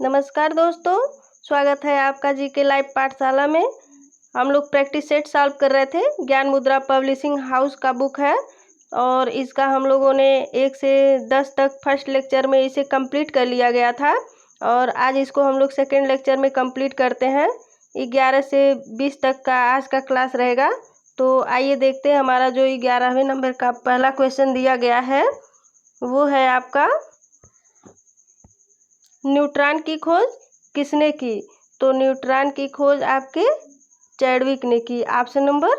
नमस्कार दोस्तों, स्वागत है आपका जीके लाइव पाठशाला में। हम लोग प्रैक्टिस सेट सॉल्व कर रहे थे। ज्ञान मुद्रा पब्लिशिंग हाउस का बुक है और इसका हम लोगों ने 1 से 10 तक फर्स्ट लेक्चर में इसे कंप्लीट कर लिया गया था और आज इसको हम लोग सेकेंड लेक्चर में कंप्लीट करते हैं। 11 से 20 तक का आज का क्लास रहेगा। तो आइए देखते हैं हमारा जो 11वें नंबर का पहला क्वेश्चन दिया गया है वो है आपका, न्यूट्रॉन की खोज किसने की? तो न्यूट्रॉन की खोज आपके चैडविक ने की। ऑप्शन नंबर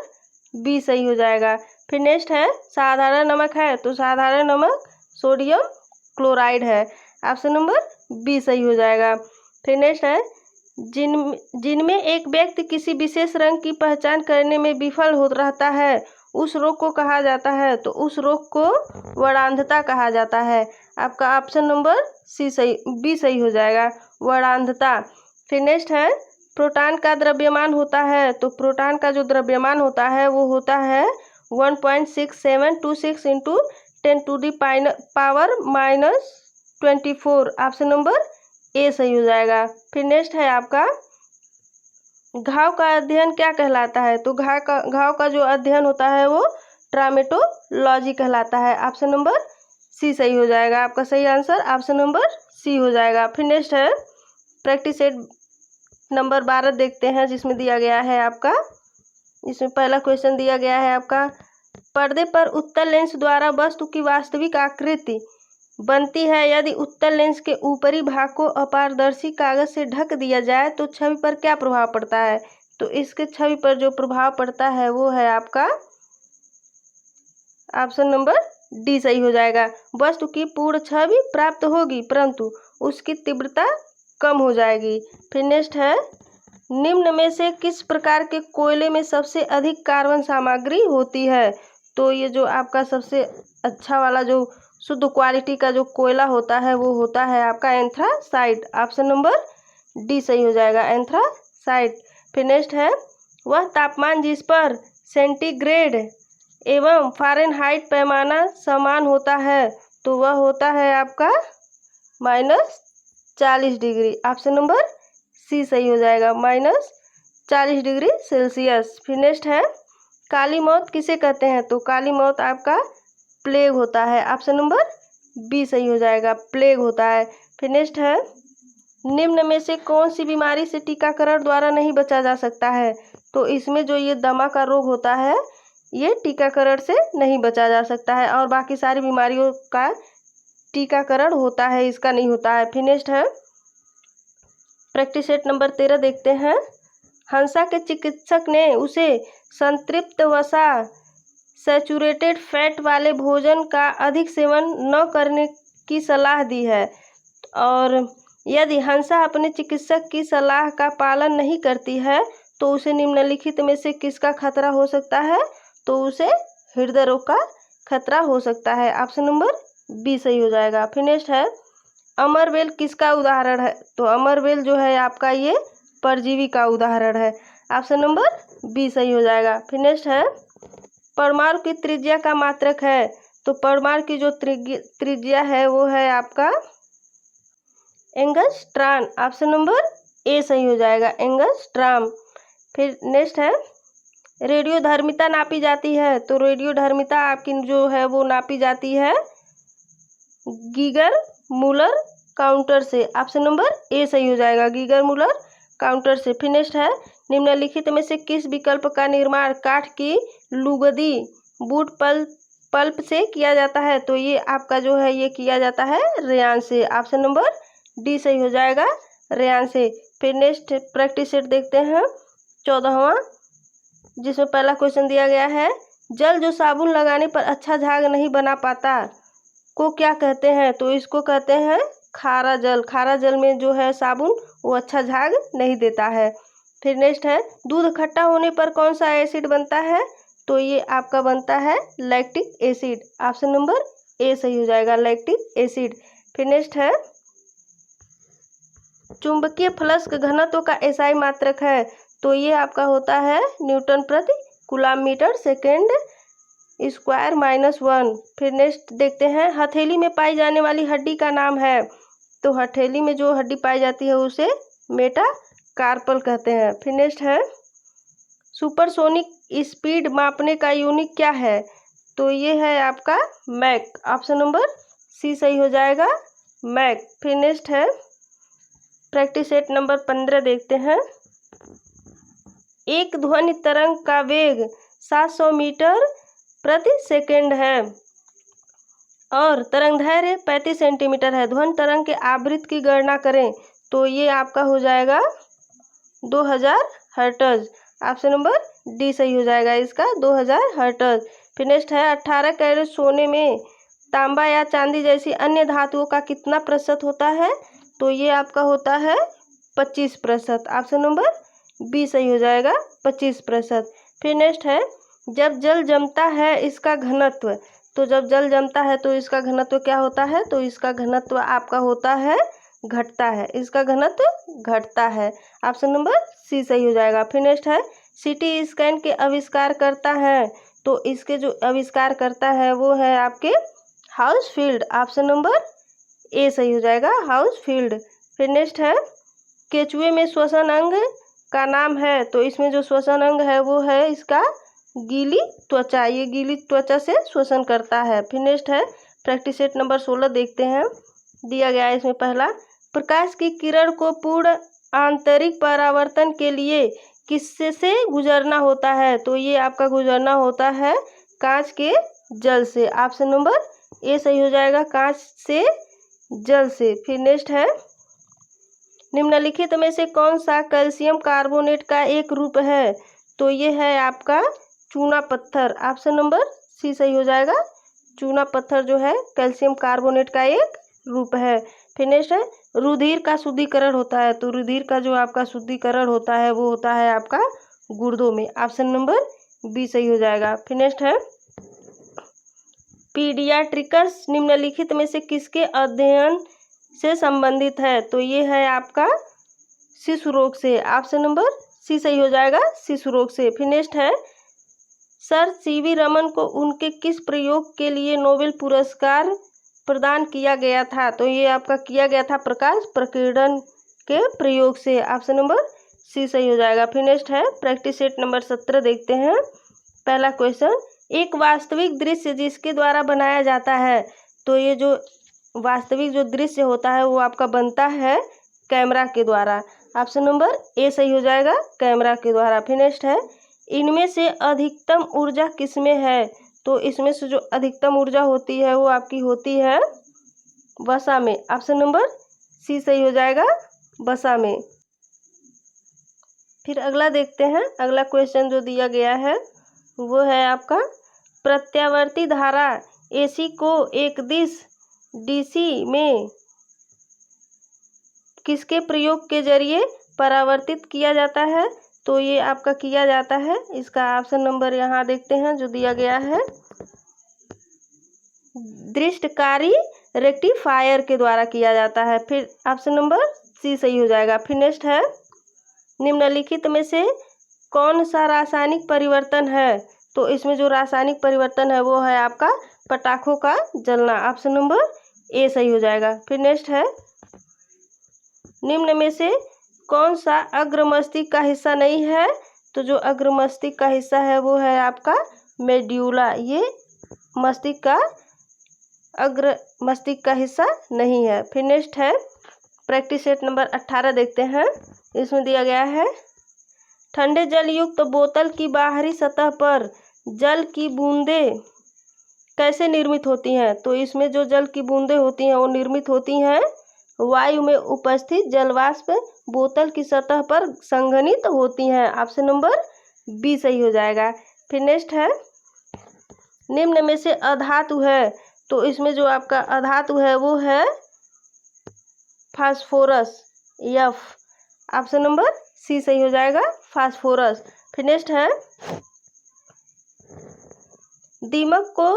बी सही हो जाएगा। फिर नेक्स्ट है, साधारण नमक है तो साधारण नमक सोडियम क्लोराइड है। ऑप्शन नंबर बी सही हो जाएगा। फिर नेक्स्ट है, जिनमें एक व्यक्ति किसी विशेष रंग की पहचान करने में विफल हो रहता है उस रोग को कहा जाता है, तो उस रोग को वर्णांधता कहा जाता है। आपका ऑप्शन नंबर बी सही हो जाएगा, वर्णांधता। फिर नेक्स्ट है, प्रोटॉन का द्रव्यमान होता है तो प्रोटॉन का जो द्रव्यमान होता है वो होता है 1.6726 इंटू 10⁻⁻24। ऑप्शन नंबर ए सही हो जाएगा। फिर नेक्स्ट है आपका, घाव का अध्ययन क्या कहलाता है? तो घाव का जो अध्ययन होता है वो ट्रामेटोलॉजी कहलाता है। ऑप्शन नंबर सी सही हो जाएगा। आपका सही आंसर ऑप्शन नंबर सी हो जाएगा। फिर नेक्स्ट है, प्रैक्टिस सेट नंबर 12 देखते हैं जिसमें दिया गया है आपका, इसमें पहला क्वेश्चन दिया गया है आपका, पर्दे पर उत्तल लेंस द्वारा वस्तु की वास्तविक आकृति बनती है यदि उत्तल लेंस के ऊपरी भाग को अपारदर्शी कागज से ढक दिया जाए तो छवि पर क्या प्रभाव पड़ता है? तो इसके छवि पर जो प्रभाव पड़ता है वो है आपका ऑप्शन नंबर डी सही हो जाएगा। वस्तु की पूर्ण छवि प्राप्त होगी परंतु उसकी तीव्रता कम हो जाएगी। फिर नेक्स्ट है, निम्न में से किस प्रकार के कोयले में सबसे अधिक कार्बन सामग्री होती है? तो ये जो आपका सबसे अच्छा वाला जो शुद्ध क्वालिटी का जो कोयला होता है वो होता है आपका एंथ्रासाइट। ऑप्शन नंबर डी सही हो जाएगा, एंथ्रासाइट। फिर नेक्स्ट है, वह तापमान जिस पर सेंटीग्रेड एवं फ़ारेनहाइट पैमाना समान होता है तो वह होता है आपका -40 डिग्री। ऑप्शन नंबर सी सही हो जाएगा, -40 डिग्री सेल्सियस। फिर नेक्स्ट है, काली मौत किसे कहते हैं? तो काली मौत आपका प्लेग होता है। ऑप्शन नंबर बी सही हो जाएगा, प्लेग होता है। फिर नेक्स्ट है, निम्न में से कौन सी बीमारी से टीकाकरण द्वारा नहीं बचा जा सकता है? तो इसमें जो ये दमा का रोग होता है ये टीकाकरण से नहीं बचा जा सकता है और बाकी सारी बीमारियों का टीकाकरण होता है, इसका नहीं होता है। फिर नेक्स्ट है, प्रैक्टिस सेट नंबर 13 देखते हैं, हंसा के चिकित्सक ने उसे संतृप्त वसा सैचुरेटेड फैट वाले भोजन का अधिक सेवन न करने की सलाह दी है और यदि हंसा अपने चिकित्सक की सलाह का पालन नहीं करती है तो उसे निम्नलिखित में से किसका खतरा हो सकता है? तो उसे हृदय रोग का खतरा हो सकता है। ऑप्शन नंबर बी सही हो जाएगा। फिर नेक्स्ट है, अमरवेल किसका उदाहरण है? तो अमरवेल जो है आपका ये परजीवी का उदाहरण है। ऑप्शन नंबर बी सही हो जाएगा। फिर नेक्स्ट है, परमाणु की त्रिज्या का मात्रक है तो परमाणु की जो त्रिज्या है वो है आपका एंगस्ट्रॉम। ऑप्शन नंबर ए सही हो जाएगा, एंगस्ट्रॉम। फिर नेक्स्ट है, रेडियोधर्मिता नापी जाती है तो रेडियोधर्मिता आपकी जो है वो नापी जाती है गीगर मूलर काउंटर से। ऑप्शन नंबर ए सही हो जाएगा, गीगर मूलर काउंटर से। फिर नेक्स्ट है, निम्नलिखित में से किस विकल्प का निर्माण काठ की लुगदी बूट पल्प से किया जाता है? तो ये आपका जो है ये किया जाता है रेयान से। ऑप्शन नंबर डी सही हो जाएगा, रेयान से। फिर नेक्स्ट प्रैक्टिस सेट देखते हैं 14वां, जिसमें पहला क्वेश्चन दिया गया है, जल जो साबुन लगाने पर अच्छा झाग नहीं बना पाता को क्या कहते हैं? तो इसको कहते हैं खारा जल। खारा जल में जो है साबुन वो अच्छा झाग नहीं देता है। फिर नेक्स्ट है, दूध खट्टा होने पर कौन सा एसिड बनता है? तो ये आपका बनता है lactic acid. Option number A सही हो जाएगा, लैक्टिक एसिड। फिर नेक्स्ट है, चुंबकीय फ्लक्स घनत्व का एसआई मात्रक है तो ये आपका होता है न्यूटन प्रति कूलम मीटर सेकेंड स्क्वायर -1। फिर नेक्स्ट देखते हैं, हथेली में पाई जाने वाली हड्डी का नाम है तो हथेली में जो हड्डी पाई जाती है उसे मेटाकार्पल कहते हैं। फिर नेक्स्ट है सुपरसोनिक स्पीड मापने का यूनिट क्या है? तो ये है आपका मैक। ऑप्शन नंबर सी सही हो जाएगा, मैक। फिर नेक्स्ट है प्रैक्टिस सेट नंबर 15 देखते हैं। एक ध्वनि तरंग का वेग 700 मीटर प्रति सेकंड है और तरंग दैर्घ्य 35 सेंटीमीटर है। ध्वनि तरंग के आवृत्ति की गणना करें तो ये आपका हो जाएगा 2000 हर्ट्ज। ऑप्शन नंबर डी सही हो जाएगा इसका, 2000 हर्ट्ज। फिर नेक्स्ट है 18 कैरेट सोने में तांबा या चांदी जैसी अन्य धातुओं का कितना प्रतिशत होता है? तो ये आपका होता है 25%। ऑप्शन नंबर बी सही हो जाएगा, 25%। फिर नेक्स्ट है जब जल जमता है इसका घनत्व, तो जब जल जमता है तो इसका घनत्व क्या होता है? तो इसका घनत्व आपका होता है घटता है, इसका घनत्व घटता है। ऑप्शन नंबर सी सही हो जाएगा। फिर नेक्स्ट है सीटी स्कैन के आविष्कार करता है, तो इसके जो आविष्कार करता है वो है आपके हाउसफील्ड। ऑप्शन नंबर ए सही हो जाएगा, हाउसफील्ड। फिर नेक्स्ट है केचुए में श्वसन अंग का नाम है, तो इसमें जो श्वसन अंग है वो है इसका गीली त्वचा, ये गीली त्वचा से श्वसन करता है। फिर नेक्स्ट है प्रैक्टिस सेट नंबर 16 देखते हैं। दिया गया है इसमें पहला, प्रकाश की किरण को पूर्ण आंतरिक परावर्तन के लिए किससे से गुजरना होता है? तो ये आपका गुजरना होता है कांच के जल से। ऑप्शन नंबर ए सही हो जाएगा, कांच से जल से। फिर नेक्स्ट है निम्नलिखित में से कौन सा कैल्शियम कार्बोनेट का एक रूप है? तो ये है आपका चूना पत्थर। ऑप्शन नंबर सी सही हो जाएगा, चूना पत्थर जो है कैल्शियम कार्बोनेट का एक रूप है। फिर नेक्स्ट है रुधिर का शुद्धिकरण होता है, तो रुधिर का जो आपका शुद्धिकरण होता है वो होता है आपका गुर्दों में। ऑप्शन नंबर बी सही हो जाएगा। फिर नेक्स्ट है पीडियाट्रिकस निम्नलिखित में से किसके अध्ययन से संबंधित है? तो ये है आपका शिशु रोग से। ऑप्शन नंबर सी सही हो जाएगा, शिशु रोग से। फिर नेक्स्ट है सर सीवी रमन को उनके किस प्रयोग के लिए नोबेल पुरस्कार प्रदान किया गया था? तो ये आपका किया गया था प्रकाश प्रकीर्णन के प्रयोग से। ऑप्शन नंबर सी सही हो जाएगा। फिर नेक्स्ट है प्रैक्टिस सेट नंबर 17 देखते हैं। पहला क्वेश्चन, एक वास्तविक दृश्य जिसके द्वारा बनाया जाता है, तो ये जो वास्तविक जो दृश्य होता है वो आपका बनता है कैमरा के द्वारा। ऑप्शन नंबर ए सही हो जाएगा, कैमरा के द्वारा। फिर नेक्स्ट है इनमें से अधिकतम ऊर्जा किसमें है? तो इसमें से जो अधिकतम ऊर्जा होती है वो आपकी होती है वसा में। ऑप्शन नंबर सी सही हो जाएगा, वसा में। फिर अगला देखते हैं, अगला क्वेश्चन जो दिया गया है वो है आपका प्रत्यावर्ती धारा एसी को एक दिश डीसी में किसके प्रयोग के जरिए परावर्तित किया जाता है? तो ये आपका किया जाता है, इसका ऑप्शन नंबर यहाँ देखते हैं जो दिया गया है दृष्टकारी रेक्टिफायर के द्वारा किया जाता है। फिर ऑप्शन नंबर सी सही हो जाएगा। फिर नेक्स्ट है निम्नलिखित में से कौन सा रासायनिक परिवर्तन है? तो इसमें जो रासायनिक परिवर्तन है वो है आपका पटाखों का जलना। ऑप्शन नंबर ए सही हो जाएगा। फिर नेक्स्ट है निम्न में से कौन सा अग्र मस्तिष्क का हिस्सा नहीं है? तो जो अग्र मस्तिष्क का हिस्सा है वो है आपका मेड्यूला, ये मस्तिष्क का अग्र मस्तिष्क का हिस्सा नहीं है। फिर नेक्स्ट है प्रैक्टिस सेट नंबर 18 देखते हैं। इसमें दिया गया है ठंडे जल युक्त बोतल की बाहरी सतह पर जल की बूंदें कैसे निर्मित होती हैं? तो इसमें जो जल की बूंदें होती हैं वो निर्मित होती हैं वायु में उपस्थित जलवाष्प बोतल की सतह पर संघनित होती हैं। ऑप्शन नंबर बी सही हो जाएगा। फिर नेक्स्ट है निम्न में से अधातु है, तो इसमें जो आपका अधातु है वो है phosphorus, F. Option number C सही हो जाएगा, फास्फोरस। फिर नेक्स्ट है दीमक को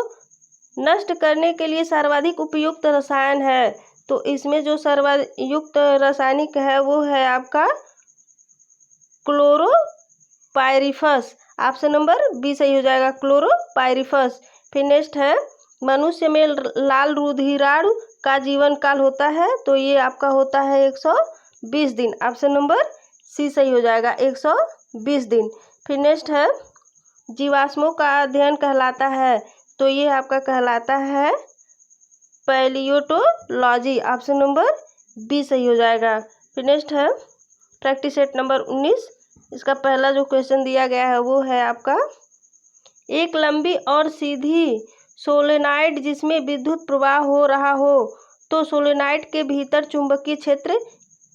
नष्ट करने के लिए सर्वाधिक उपयुक्त रसायन है, तो इसमें जो सर्वायुक्त रासायनिक है वो है आपका क्लोरोपाइरिफस। ऑप्शन नंबर बी सही हो जाएगा, क्लोरोपाइरिफस। फिर नेक्स्ट है मनुष्य में लाल रुधिराणु का जीवन काल होता है तो ये आपका होता है 120 दिन। ऑप्शन नंबर सी सही हो जाएगा, 120 दिन। फिर नेक्स्ट है जीवाश्मों का अध्ययन कहलाता है तो ये आपका कहलाता है पैलियोटोलॉजी। ऑप्शन नंबर बी सही हो जाएगा। फिर नेक्स्ट है प्रैक्टिस सेट नंबर 19। इसका पहला जो क्वेश्चन दिया गया है वो है आपका, एक लंबी और सीधी सोलेनाइड जिसमें विद्युत प्रवाह हो रहा हो तो सोलेनाइड के भीतर चुंबकीय क्षेत्र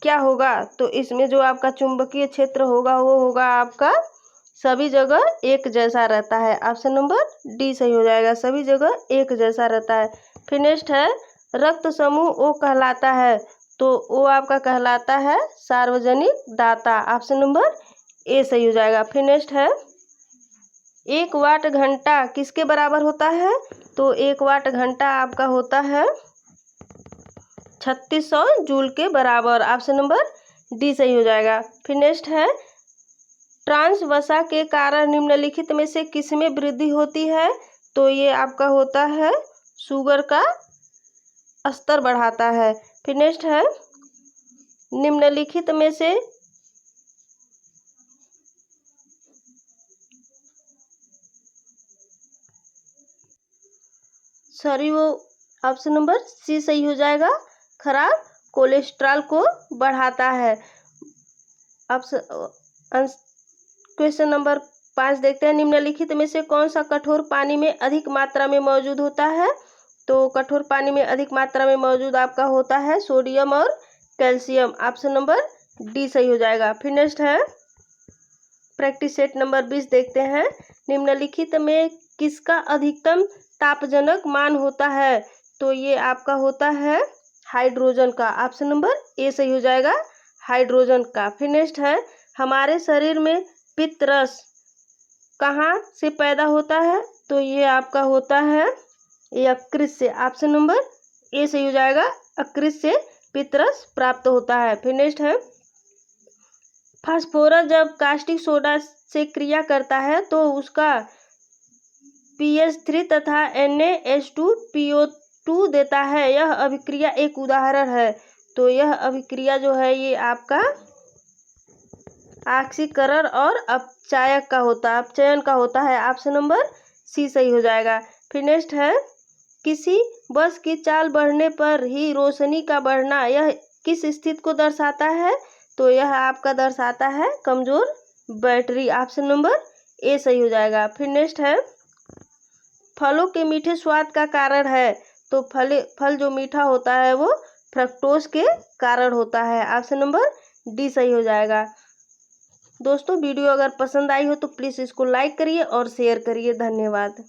क्या होगा? तो इसमें जो आपका चुंबकीय क्षेत्र होगा वो होगा आपका सभी जगह एक जैसा रहता है। ऑप्शन नंबर डी सही हो जाएगा, सभी जगह एक जैसा रहता है। फिर नेक्स्ट है रक्त समूह ओ कहलाता है तो वो आपका कहलाता है सार्वजनिक दाता। ऑप्शन नंबर ए सही हो जाएगा। फिर नेक्स्ट है 1 वाट घंटा किसके बराबर होता है? तो 1 वाट घंटा आपका होता है 3600 जूल के बराबर। ऑप्शन नंबर डी सही हो जाएगा। फिर नेक्स्ट है ट्रांस वसा के कारण निम्नलिखित में से किसमें वृद्धि होती है? तो ये आपका होता है शुगर का स्तर बढ़ाता है। फिर नेक्स्ट है निम्नलिखित में से वो ऑप्शन नंबर सी सही हो जाएगा, खराब कोलेस्ट्रॉल को बढ़ाता है। ऑप्शन क्वेश्चन नंबर 5 देखते हैं, निम्नलिखित में से कौन सा कठोर पानी में अधिक मात्रा में मौजूद होता है? तो कठोर पानी में अधिक मात्रा में मौजूद आपका होता है सोडियम और कैल्शियम। ऑप्शन नंबर डी सही हो जाएगा। फिर नेक्स्ट है प्रैक्टिस सेट नंबर 20 देखते हैं, निम्नलिखित में किसका अधिकतम तापजनक मान होता है? तो ये आपका होता है हाइड्रोजन का। ऑप्शन नंबर ए सही हो जाएगा, हाइड्रोजन का। फिर नेक्स्ट है हमारे शरीर में पित्त रस कहाँ से पैदा होता है? तो ये आपका होता है यकृत से। ऑप्शन नंबर ए सही हो जाएगा, यकृत से पित्त रस प्राप्त होता है। फिर नेक्स्ट है फास्फोरस जब कास्टिक सोडा से क्रिया करता है तो उसका pH3 तथा NaH2PO2 देता है, यह अभिक्रिया एक उदाहरण है। तो यह अभिक्रिया जो है ये आपका ऑक्सीकरण और अपचयन का होता है। ऑप्शन नंबर सी सही हो जाएगा। फिर नेक्स्ट है किसी बस की चाल बढ़ने पर ही रोशनी का बढ़ना यह किस स्थिति को दर्शाता है? तो यह आपका दर्शाता है कमजोर बैटरी। ऑप्शन नंबर ए सही हो जाएगा। फिर नेक्स्ट है फलों के मीठे स्वाद का कारण है तो फल जो मीठा होता है वो फ्रक्टोज के कारण होता है। ऑप्शन नंबर डी सही हो जाएगा। दोस्तों वीडियो अगर पसंद आई हो तो प्लीज़ इसको लाइक करिए और शेयर करिए। धन्यवाद।